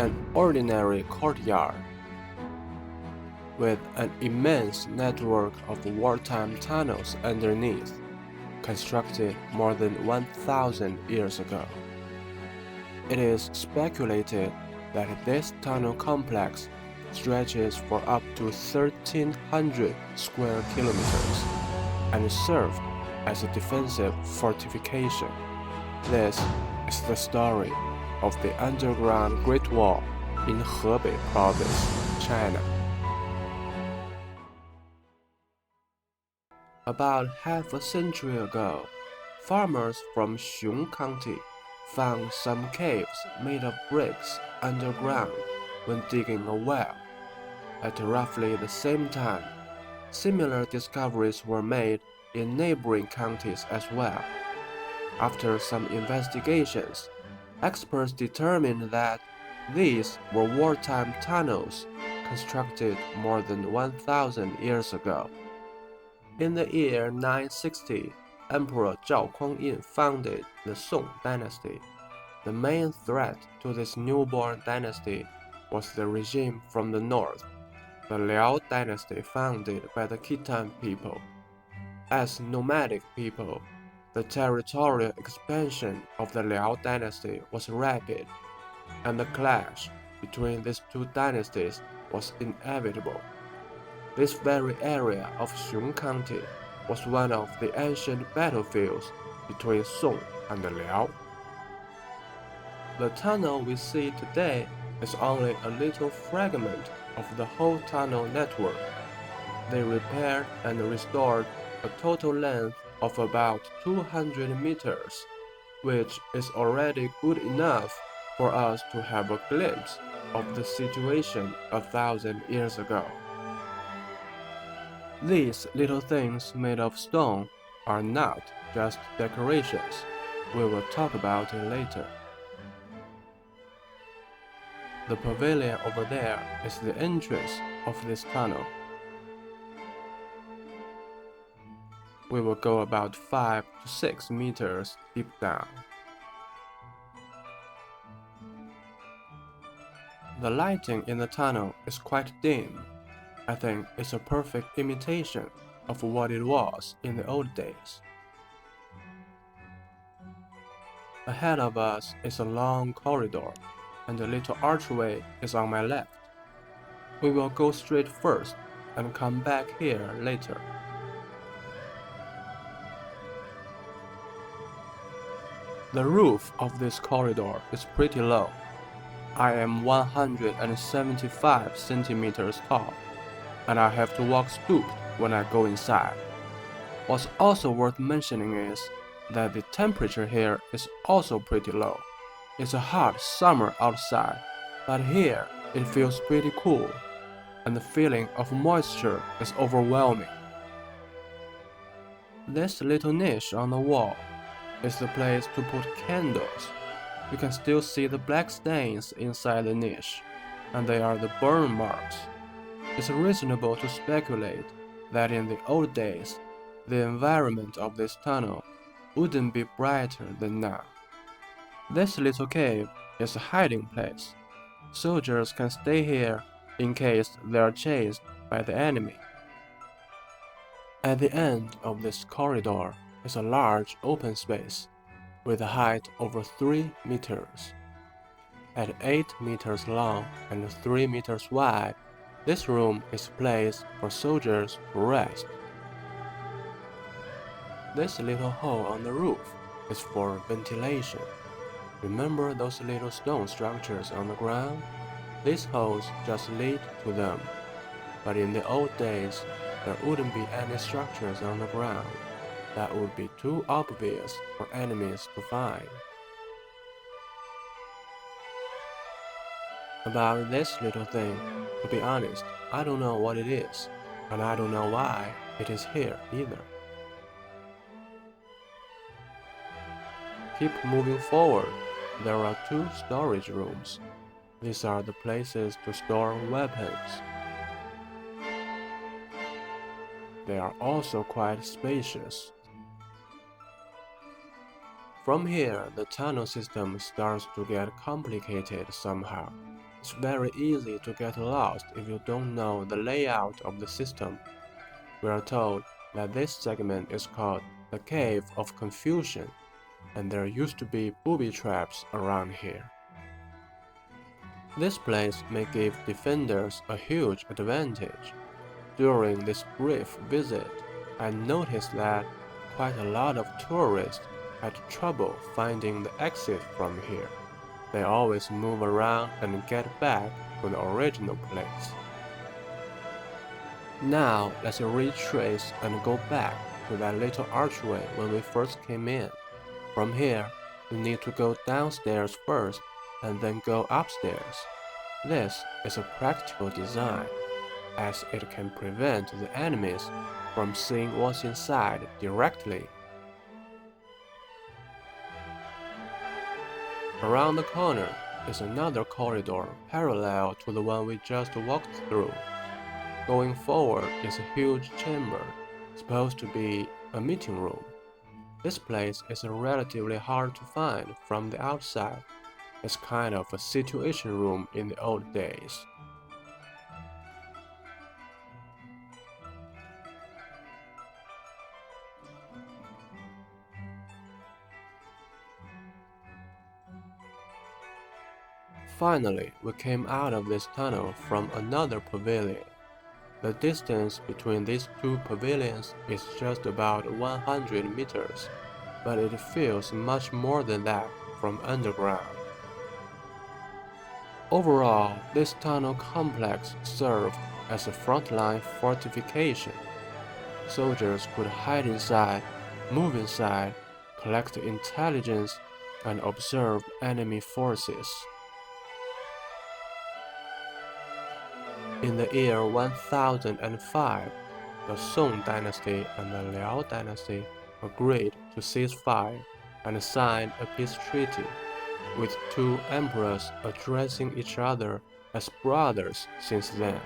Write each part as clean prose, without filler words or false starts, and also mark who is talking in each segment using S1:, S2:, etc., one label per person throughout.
S1: an ordinary courtyard, with an immense network of wartime tunnels underneath, constructed more than 1,000 years ago. It is speculated that this tunnel complex stretches for up to 1,300 square kilometers and served as a defensive fortification. This is the story of the underground Great Wall in Hebei Province, China. About half a century ago, farmers from Xiong County found some caves made of bricks underground when digging a well. At roughly the same time, similar discoveries were made in neighboring counties as well. After some investigations, experts determined that these were wartime tunnels constructed more than 1,000 years ago. In the year 960, Emperor Zhao Kuang-yin founded the Song Dynasty. The main threat to this newborn dynasty was the regime from the north, the Liao Dynasty founded by the Khitan people. As nomadic people, the territorial expansion of the Liao Dynasty was rapid, and the clash between these two dynasties was inevitable. This very area of Xiong County was one of the ancient battlefields between Song and Liao. The tunnel we see today is only a little fragment of the whole tunnel network. They repaired and restored a total length of about 200 meters, which is already good enough for us to have a glimpse of the situation 1,000 years ago. These little things made of stone are not just decorations. We will talk about it later. The pavilion over there is the entrance of this tunnel. We will go about 5 to 6 meters deep down. The lighting in the tunnel is quite dim. I think it's a perfect imitation of what it was in the old days. Ahead of us is a long corridor, and a little archway is on my left. We will go straight first and come back here later. The roof of this corridor is pretty low. I am 175 centimeters tall, and I have to walk stooped when I go inside. What's also worth mentioning is that the temperature here is also pretty low. It's a hot summer outside, but here it feels pretty cool, and the feeling of moisture is overwhelming. This little niche on the wall is the place to put candles. You can still see the black stains inside the niche, and they are the burn marks. It's reasonable to speculate that in the old days, the environment of this tunnel wouldn't be brighter than now. This little cave is a hiding place. Soldiers can stay here in case they are chased by the enemy. At the end of this corridor is a large open space with a height over 3 meters. At 8 meters long and 3 meters wide, this room is a place for soldiers to rest. This little hole on the roof is for ventilation. Remember those little stone structures on the ground? These holes just lead to them. But in the old days, there wouldn't be any structures on the ground. That would be too obvious for enemies to find. About this little thing, to be honest, I don't know what it is, and I don't know why it is here either. Keep moving forward. There are 2 storage rooms. These are the places to store weapons. They are also quite spacious. From here, the tunnel system starts to get complicated somehow. It's very easy to get lost if you don't know the layout of the system. We are told that this segment is called the Cave of Confusion, and there used to be booby traps around here. This place may give defenders a huge advantage. During this brief visit, I noticed that quite a lot of tourists had trouble finding the exit from here. They always move around and get back to the original place. Now let's retrace and go back to that little archway when we first came in. From here, you need to go downstairs first and then go upstairs. This is a practical design, as it can prevent the enemies from seeing what's inside directly. Around the corner is another corridor parallel to the one we just walked through. Going forward is a huge chamber, supposed to be a meeting room. This place is relatively hard to find from the outside. It's kind of a situation room in the old days. Finally, we came out of this tunnel from another pavilion. The distance between these two pavilions is just about 100 meters, but it feels much more than that from underground. Overall, this tunnel complex served as a frontline fortification. Soldiers could hide inside, move inside, collect intelligence, and observe enemy forces. In the year 1005, the Song Dynasty and the Liao Dynasty agreed to cease fire and sign a peace treaty, with two emperors addressing each other as brothers since then.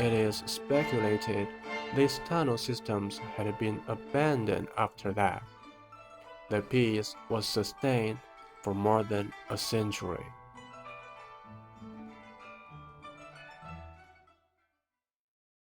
S1: It is speculated these tunnel systems had been abandoned after that. The peace was sustained for more than a century.